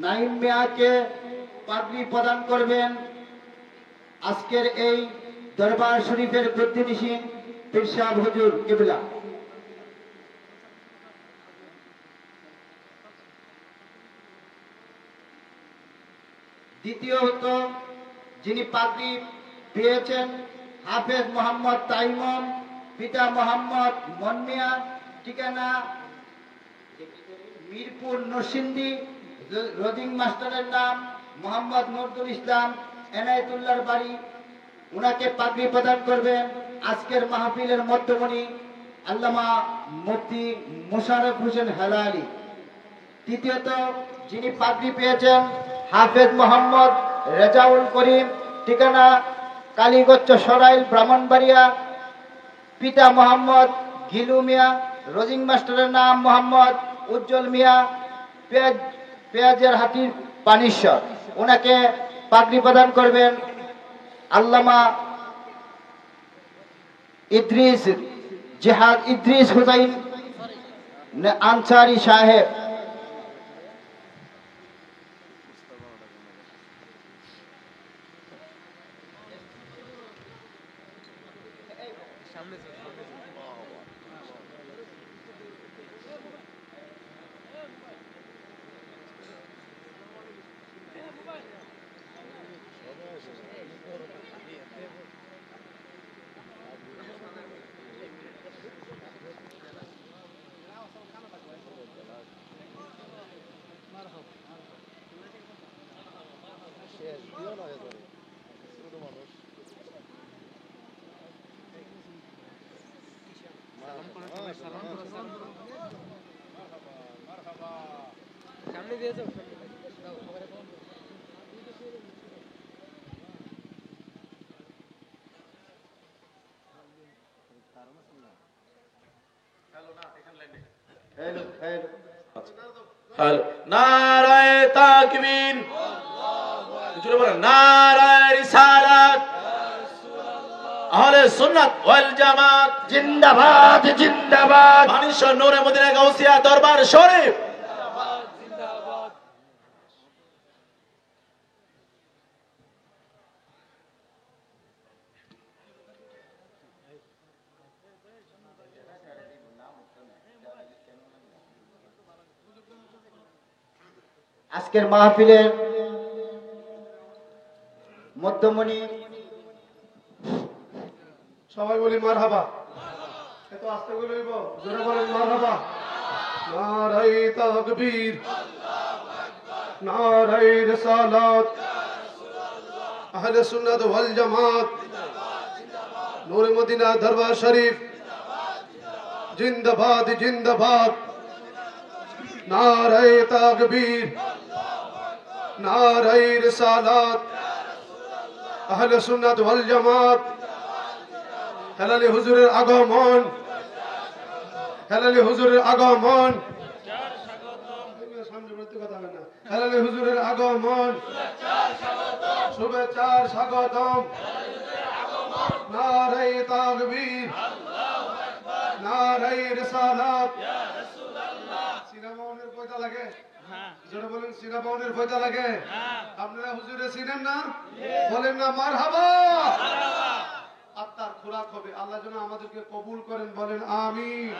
নাইম মিয়াকে পাগড়ি প্রদান করবেন আজকের এই দরবার শরীফের প্রতিনিধি পীর সাহেব হুজুর কিবলা। দ্বিতীয়ত যিনি পাগড়ি পেয়েছেন হাফেজ মোহাম্মদ তাইমম, পিতা মোহাম্মদ মনমিয়া, ঠিকানা মিরপুর নরসিংদী, রোজিং মাস্টারের নাম মোহাম্মদ নজরুল ইসলাম, এনায়েতুল্লাহর বাড়ি। উনাকে পাগড়ি প্রদান করবেন আজকের মাহফিলের মধ্যমণি আল্লামা মুফতি মোশাররফ হোসেন হেলালি। তৃতীয়ত যিনি পাগড়ি পেয়েছেন হাফেজ মোহাম্মদ রেজাউল করিম, ঠিকানা কালীগঞ্জ সরাইল ব্রাহ্মণবাড়িয়া, পিতা মোহাম্মদ গিলু মিয়া, রোজিং মাস্টারের নাম মোহাম্মদ উজ্জ্বল মিয়া, পেঁয়াজের হাতির পানিশ্বর। ওনাকে পাগড়ি প্রদান করবেন আল্লামা ইদ্রিস জেহাদ ইদ্রিস হুসাইন আনসারি সাহেব। সামনে দিয়েছো নারায়ে তাকবীর, নারায়ে রিসালাত, আহলে সুন্নাত ওয়াল জামাত জিন্দাবাদ জিন্দাবাদ। মানিশর নূরে মদিনা গাউসিয়া দরবার শরীফ। আজকের মাহফিলের মধ্যমণি সবাই বলি মারহাবা। এত আস্তে করে বলবো, জোরে বলেন মারহাবা। নারায়ে তাকবীর, নারায়ে রিসালাত, আহলে সুন্নাত ওয়াল জামাত, নূরে মদিনা দরবার শরীফ জিন্দাবাদ জিন্দাবাদ। নারায়ে তাকবীর, নারায়ে রিসালাত, আহলে সুন্নাত ওয়াল জামাত। হেলালি হুজুরের আগমন, হেলালি হুজুরের আগমন, হেলালি হুজুরের আগমন, শুভেচ্ছার স্বাগতম। নারায়ে তাকবীর, নারায়ে রিসালাত। সিনাবাউনের পয়দা লাগে, জোরে বলেন সিনাবাউনের পয়দা লাগে। আপনারা হুজুরে চিনেন না? বলেন না মারহাবা। আত্মার খোরাক হবে, আল্লাহ যেন আমাদেরকে কবুল করেন, বলেন আমিন।